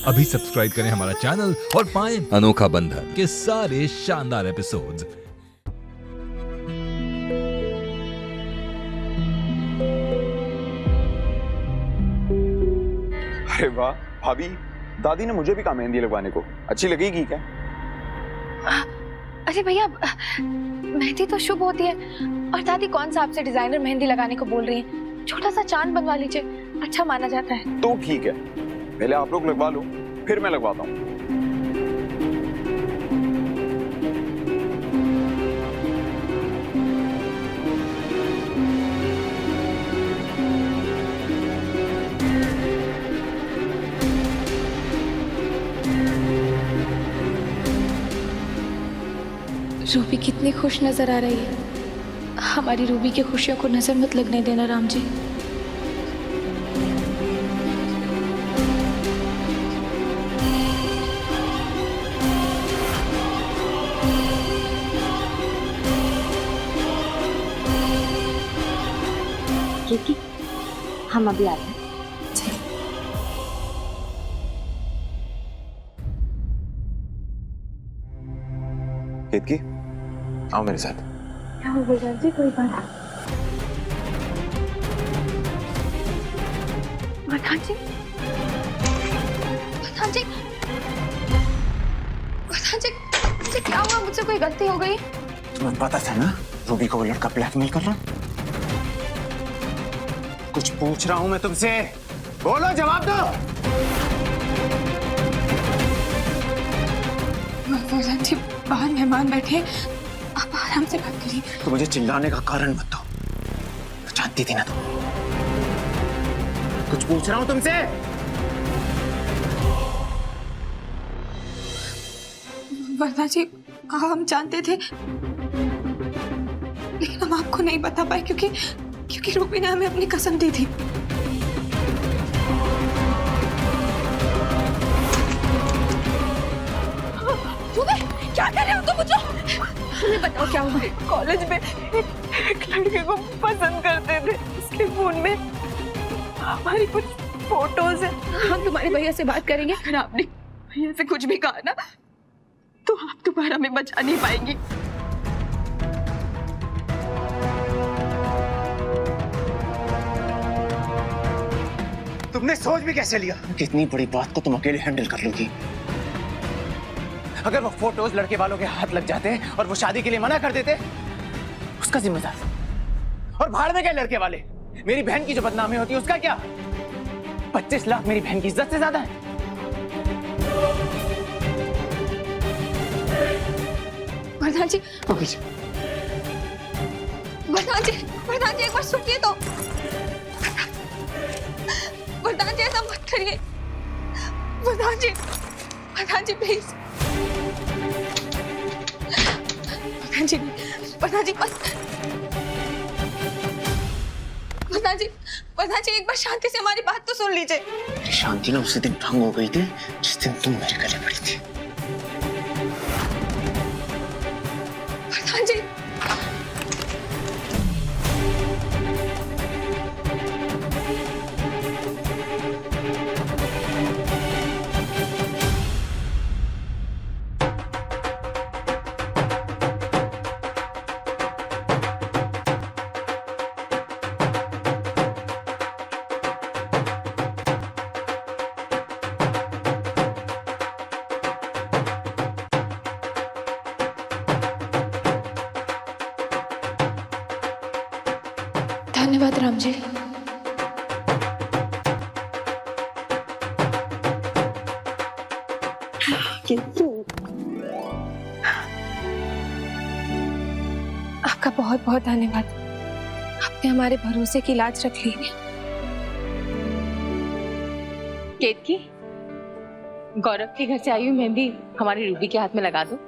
अभी सब्सक्राइब करें हमारा चैनल और पाएं अनोखा बंधन के सारे शानदार एपिसोड्स। अरे वाह भाभी, दादी ने मुझे भी कहा मेहंदी लगवाने को। अच्छी लगेगी क्या? अरे भैया, मेहंदी तो शुभ होती है और दादी कौन सा आपसे डिजाइनर मेहंदी लगाने को बोल रही है? छोटा सा चांद बनवा लीजिए, अच्छा माना जाता है। तो ठीक है, पहले आप लोग लगवा लो, फिर मैं लगवाता हूँ। रूबी कितनी खुश नजर आ रही है। हमारी रूबी की खुशियों को नजर मत लगने देना राम जी। केतकी, हम अभी आते हैं। केतकी, आओ मेरे साथ। क्या हो गया जी? कोई बात? प्रधान जी, प्रधान जी, प्रधान जी, मुझे क्या हुआ? मुझसे कोई गलती हो गई? तुम्हें पता था ना रूबी को वो लड़का ब्लैकमेल कर रहा? कुछ पूछ रहा हूं मैं तुमसे, बोलो, जवाब दो। प्रधान जी, बाहर मेहमान बैठे, आप आराम से बात करिए। तो मुझे चिल्लाने का कारण मत दो, जानती थी ना तुम। कुछ पूछ रहा हूं तुमसे। प्रधान जी, हम जानते थे, लेकिन हम आपको नहीं बता पाए क्योंकि रूबी ने हमें अपनी कसम दी थी। क्या कर रहे हो तुम? मुझे तुम्हें बताओ क्या हुआ? कॉलेज में एक लड़के को पसंद करते थे, उसके फोन में हमारी कुछ फोटोज है। हम तुम्हारे भैया से बात करेंगे। अगर आपने भैया से कुछ भी कहा ना तो आप दोबारा में बचा नहीं पाएंगी। तुमने सोच भी कैसे लिया? कितनी बड़ी बात को तुम अकेले हैंडल कर लोगी? अगर वो फोटोज लड़के वालों के हाथ लग जाते और वो शादी के लिए मना कर देते, उसका जिम्मेदार। और भाड़ में गए लड़के वाले। मेरी बहन की जो बदनामी होती है उसका क्या? 25 लाख मेरी बहन की इज्जत से ज्यादा है। प्रधान जी, प्रधान जी, प्रधान जी, एक बार सुनिए तो। प्रधान जी, ऐसा मत करिए। प्रधान जी, प्रधान जी, प्लीज। प्रधान जी, प्रधान जी, प्रधान जी, प्रधान जी, एक बार शांति से हमारी बात तो सुन लीजिए। मेरी शांति ना उसी दिन भंग हो गई थी जिस दिन तुम मेरे गले पड़ी थी। प्रधान जी, धन्यवाद राम जी। आपका बहुत बहुत धन्यवाद। आपने हमारे भरोसे की लाज रख ली। केतकी, गौरव के घर से आई हुई मेहंदी हमारी रूबी के हाथ में लगा दो।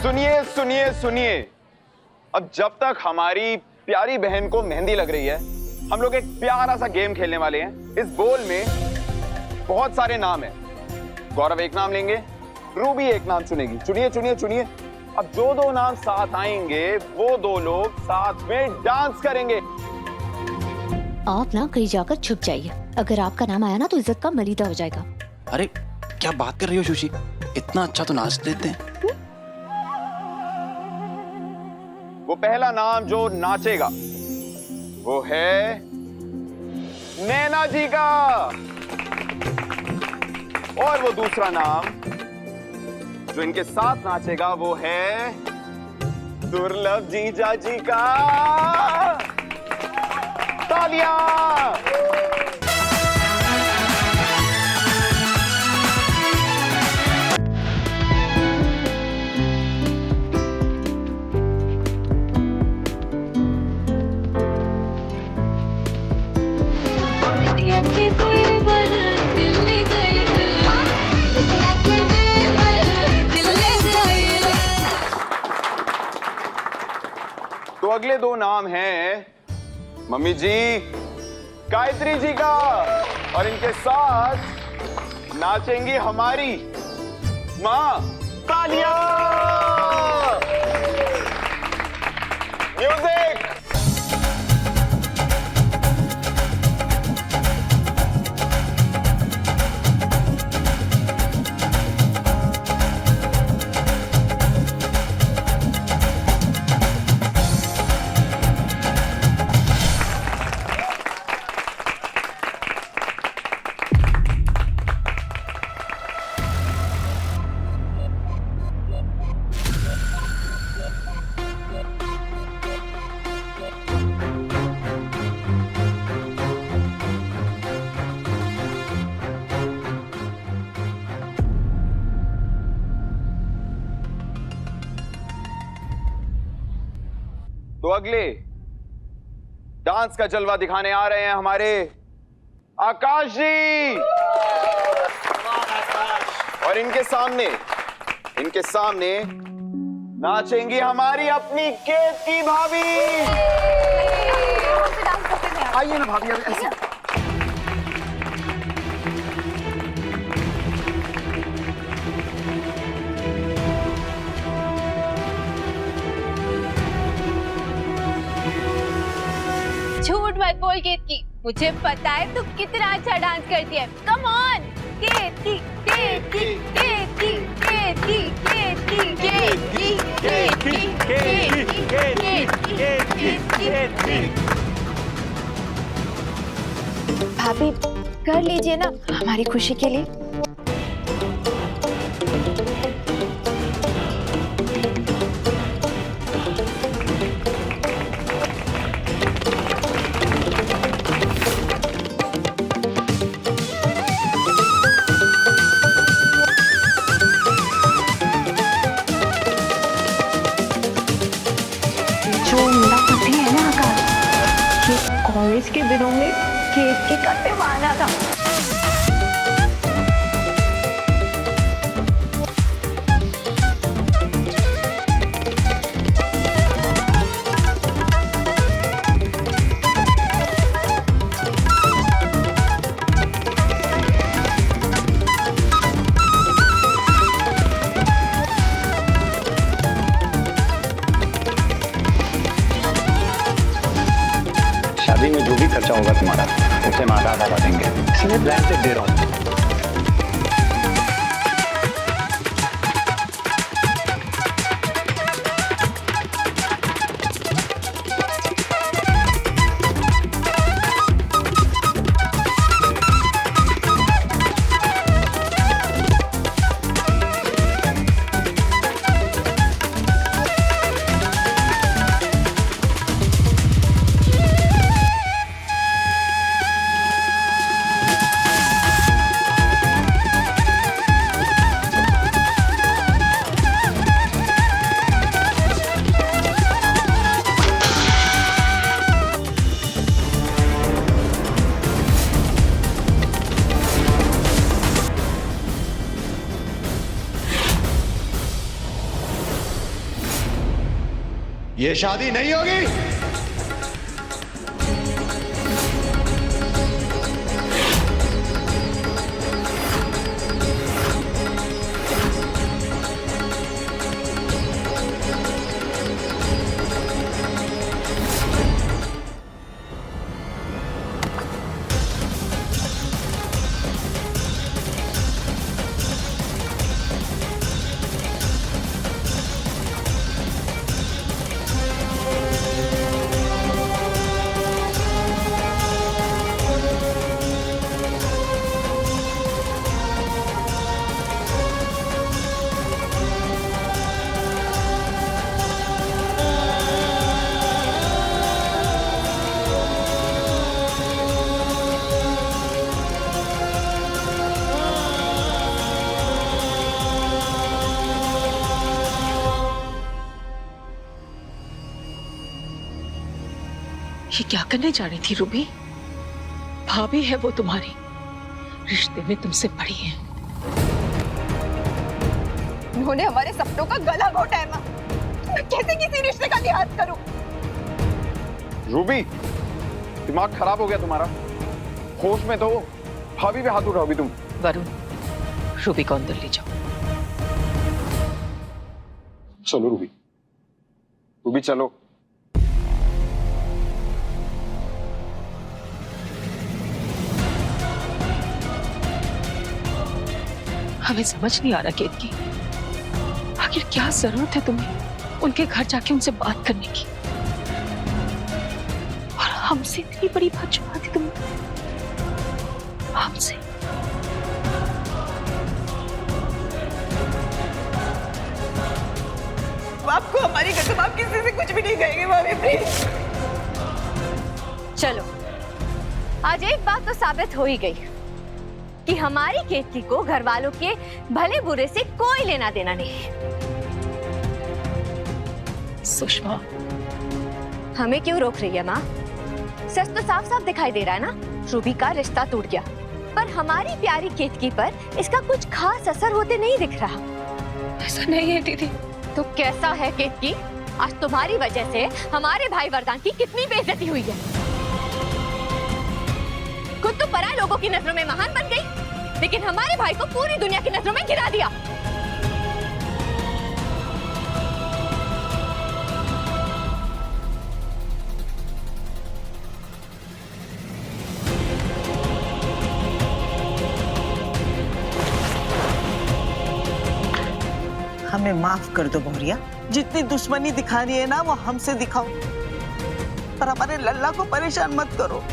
सुनिए सुनिए सुनिए, अब जब तक हमारी प्यारी बहन को मेहंदी लग रही है, हम लोग एक प्यारा सा गेम खेलने वाले हैं। इस बोल में बहुत सारे नाम हैं। गौरव एक नाम लेंगे, रूबी एक नाम चुनेगी। चुनिए चुनिए चुनिए। अब जो दो नाम साथ आएंगे वो दो लोग साथ में डांस करेंगे। आप ना कहीं जाकर छुप जाइए, अगर आपका नाम आया ना तो इज्जत का मलीदा हो जाएगा। अरे क्या बात कर रही हो शुशी, इतना अच्छा तो नाच लेते हैं। वो पहला नाम जो नाचेगा वो है नैना जी का, और वो दूसरा नाम जो इनके साथ नाचेगा वो है दुर्लभ जीजा जी का। तालियां। तो अगले दो नाम हैं मम्मी जी गायत्री जी का, और इनके साथ नाचेंगी हमारी मां। तालियां। म्यूजिक। तो अगले डांस का जलवा दिखाने आ रहे हैं हमारे आकाश जी, और इनके सामने नाचेंगी हमारी अपनी केत की भाभी। आइए ना भाभी, अब ऐसे झूठ मत बोल केतकी, मुझे पता है तू कितना अच्छा डांस करती है। कम ऑन केतकी केतकी केतकी केतकी केतकी केतकी केतकी केतकी। भाभी कर लीजिए ना हमारी खुशी के लिए। कॉलेज के दिनों में केक के कट्टे मारना था। शादी में जो भी खर्चा होगा तुम्हारा उसे मैं आधा देंगे, इसलिए ब्लैंकेट दे रहा हूँ। ये शादी नहीं होगी। ये क्या करने जा रही थी रूबी? भाभी है वो तुम्हारी, रिश्ते में तुमसे बड़ी है। उन्होंने हमारे सपनों का गला घोटा है माँ। मैं कैसे किसी रिश्ते का लिहाज करूं? रूबी, दिमाग खराब हो गया तुम्हारा? होश में तो हो। भाभी पे हाथ उठाओगी तुम? वरुण, रूबी को अंदर ले जाओ। चलो रूबी, रूबी चलो। हमें समझ नहीं आ रहा केतकी, आखिर क्या जरूरत है तुम्हें उनके घर जाके उनसे बात करने की, और हमसे इतनी बड़ी बात छुपा दी तुमने हमसे। आपको हमारी कसम, आप किसी से कुछ भी नहीं कहेंगे भाभी, प्लीज। चलो, आज एक बात तो साबित हो ही गई कि हमारी केतकी को घर वालों के भले बुरे से कोई लेना देना नहीं। सुषमा, हमें क्यों रोक रही है माँ? सच तो साफ साफ दिखाई दे रहा है ना, रूबी का रिश्ता टूट गया, पर हमारी प्यारी केतकी पर इसका कुछ खास असर होते नहीं दिख रहा। ऐसा नहीं है दीदी। तो कैसा है केतकी? आज तुम्हारी वजह से हमारे भाई वरदान की कितनी बेइज्जती हुई है। खुद तो पराये लोगों की नजरों में महान बन गई, लेकिन हमारे भाई को पूरी दुनिया की नजरों में गिरा दिया। हमें माफ कर दो बहुरिया, जितनी दुश्मनी दिखा रही है ना वो हमसे दिखाओ, पर हमारे लल्ला को परेशान मत करो,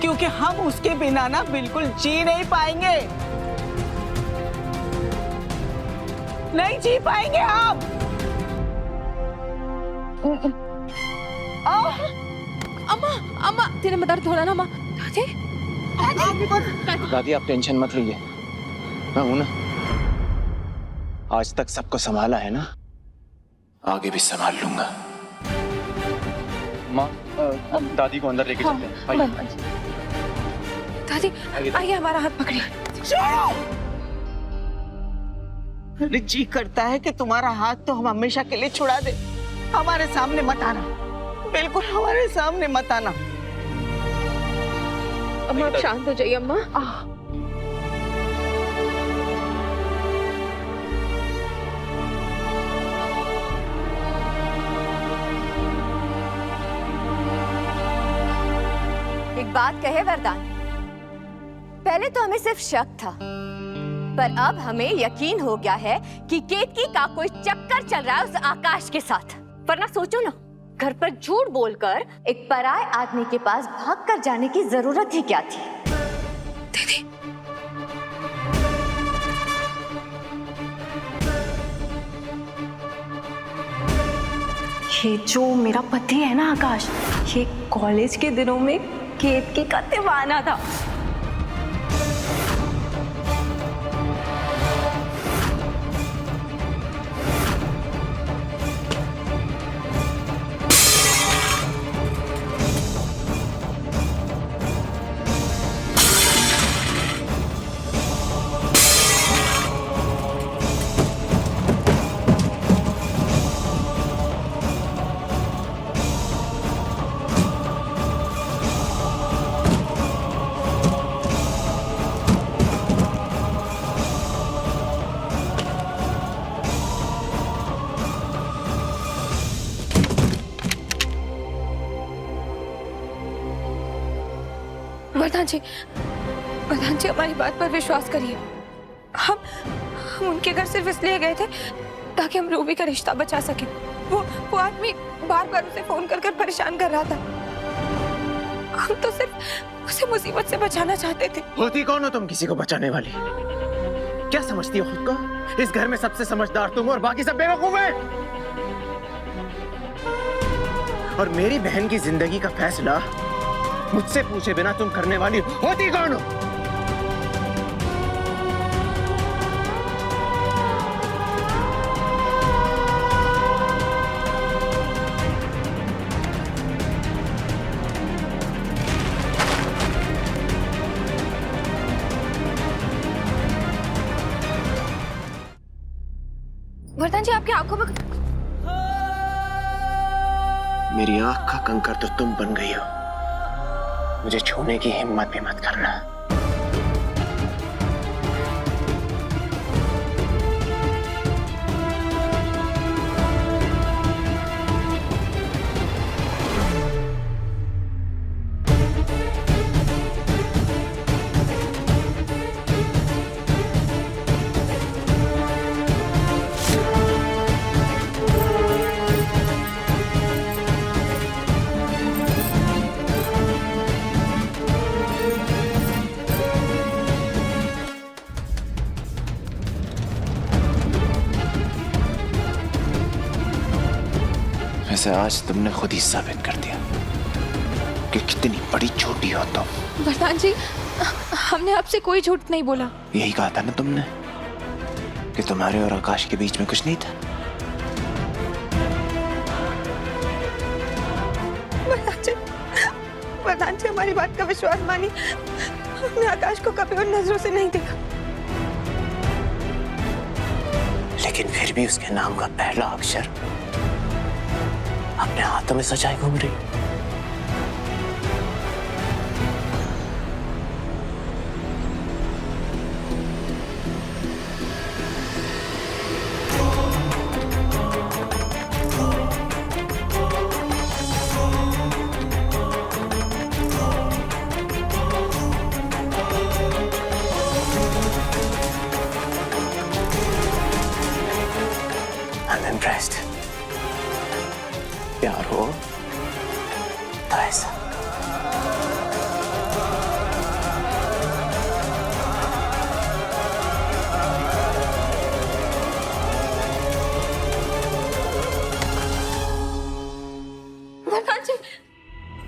क्योंकि हम उसके बिना ना बिल्कुल जी नहीं पाएंगे, नहीं जी पाएंगे हम। अम्मा, अम्मा, तेरे में दर्द हो रहा ना अम्मा? दादी आप टेंशन मत लीजिए, मैं हूं ना। आज तक सबको संभाला है ना, आगे भी संभाल लूंगा। माँ, दादी को अंदर लेके चलते हैं। आइए। दादी आइए, हमारा हाथ पकड़िए। अरे जी करता है कि तुम्हारा हाथ तो हम हमेशा के लिए छुड़ा दे, हमारे सामने मत आना, बिल्कुल हमारे सामने मत आना। अम्मा आप शांत हो जाइए अम्मा। एक बात कहे वरदान, पहले तो हमें सिर्फ शक था, पर अब हमें यकीन हो गया है कि केतकी का कोई चक्कर चल रहा है उस आकाश के साथ। वरना सोचो ना, घर पर झूठ बोलकर एक पराये आदमी के पास भागकर जाने की जरूरत ही क्या थी? दीदी, ये जो मेरा पति है ना आकाश, ये कॉलेज के दिनों में केतकी का दीवाना था। जी हमारी बात पर विश्वास करिए। हम उनके घर सिर्फ इसलिए गए थे ताकि हम रूबी का रिश्ता बचा सके। वो आदमी बार बार उसे फोन कर परेशान कर रहा था। हम तो सिर्फ उसे मुसीबत से बचाना चाहते थे। होती कौन हो तुम किसी को बचाने वाली? क्या समझती हो खुद को? इस घर में सबसे समझदार तुम और बाकी सब बेवकूफ हैं। और मेरी बहन की जिंदगी का फैसला मुझसे पूछे बिना तुम करने वाली होती कौन हो? वर्धन जी आपकी आंखों में मेरी आंख का कंकर तो तुम बन गई हो। मुझे छूने की हिम्मत भी मत करना। वैसे आज तुमने खुद ही साबित कर दिया कि कितनी बड़ी छोटी हो तुम। वर्धन जी हमने आपसे कोई झूठ नहीं बोला। यही कहा था ना तुमने कि तुम्हारे और आकाश के बीच में कुछ नहीं था। वर्धन जी हमारी बात का विश्वास मानिए। हमने आकाश को कभी उन नजरों से नहीं देखा। लेकिन फिर भी उसके नाम का पहला अक्षर अपने हाथों में सजाए घूम रही। I'm impressed. प्यार हो तो ऐसा।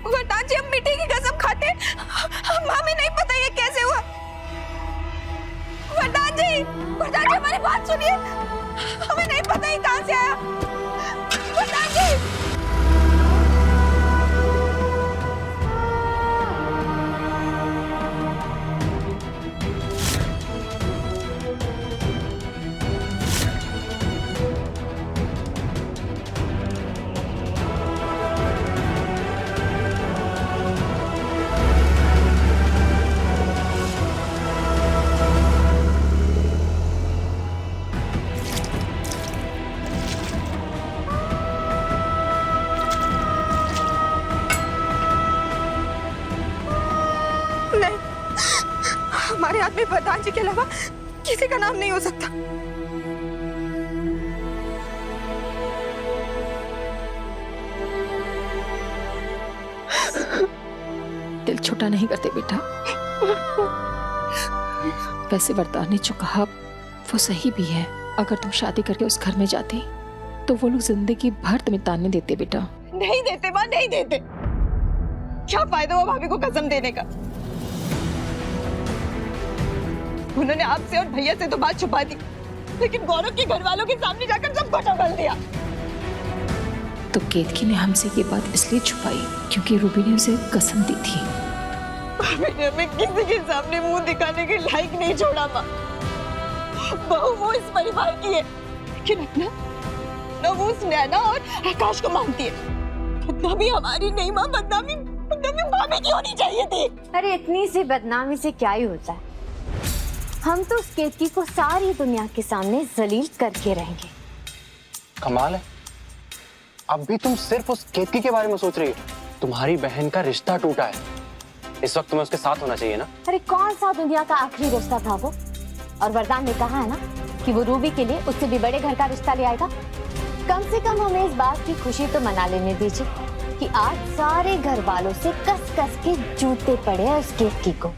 वर्धन जी हम मीठे की कसम खाते। हमें नहीं पता ये कैसे हुआ। वर्धन जी हमारी बात सुनिए। हमें नहीं पता ये कहां से आया। वर्धन जी हमारे हाथ में वर्धन जी के अलावा किसी का नाम नहीं हो सकता। दिल छोटा नहीं करते बेटा। वैसे वर्धन ने जो कहा वो सही भी है। अगर तुम शादी करके उस घर में जाती तो वो लोग जिंदगी भर तुम्हें ताने देते बेटा। नहीं देते माँ, नहीं देते। क्या फायदा हुआ भाभी को कसम देने का। उन्होंने आपसे और भैया से तो बात छुपा दी, लेकिन गौरव के घर वालों के सामने जाकर सब कुछ उगल दिया। तो केतकी ने हमसे ये बात इसलिए छुपाई क्योंकि रूबी ने उसे कसम दी थी। मैंने हमें किसी के सामने मुंह दिखाने के लायक नहीं छोड़ा माँ। बहू वो इस परिवार की है, लेकिन अपना वो उस नैना और आकाश को मानती है। बदनामी हमारी नहीं माँ, बदनामी भाभी की होनी चाहिए थी। अरे इतनी सी बदनामी से क्या ही होता है। हम तो उस केतकी को सारी दुनिया के सामने जलील करके रहेंगे। कमाल है, अब भी तुम सिर्फ उस केतकी के बारे में सोच रही हो। तुम्हारी बहन का रिश्ता टूटा है, इस वक्त तुम्हें उसके साथ होना चाहिए ना। अरे कौन सा दुनिया का आखिरी रिश्ता था वो? और वरदान ने कहा है ना कि वो रूबी के लिए उससे भी बड़े घर का रिश्ता ले आएगा। कम से कम हमें इस बात की खुशी तो मना लेने दीजिए कि आज सारे घर वालों से कस कस के जूते पड़े हैं उस केतकी को।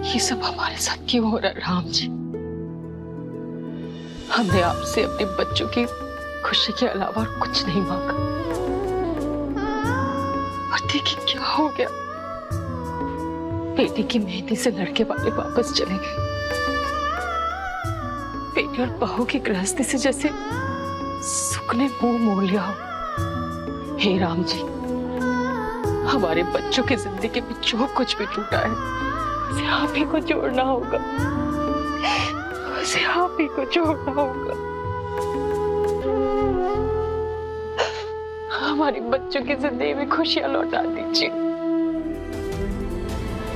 ये सब हमारे साथ क्यों हो रहा है राम जी? हमने आपसे अपने बच्चों की खुशी के अलावा और कुछ नहीं मांगा, और देखिए क्या हो गया। बेटी की मेहंदी से लड़के वाले वापस चले गए। बेटी और बहू की गृहस्थी से जैसे सुख ने मुंह मोड़ लिया हो। हे राम जी, हमारे बच्चों की जिंदगी में जो कुछ भी टूटा है उसे आप ही को जोड़ना होगा, उसे आप ही को जोड़ना होगा। हमारे बच्चों की जिंदगी में खुशियां लौटा दीजिए।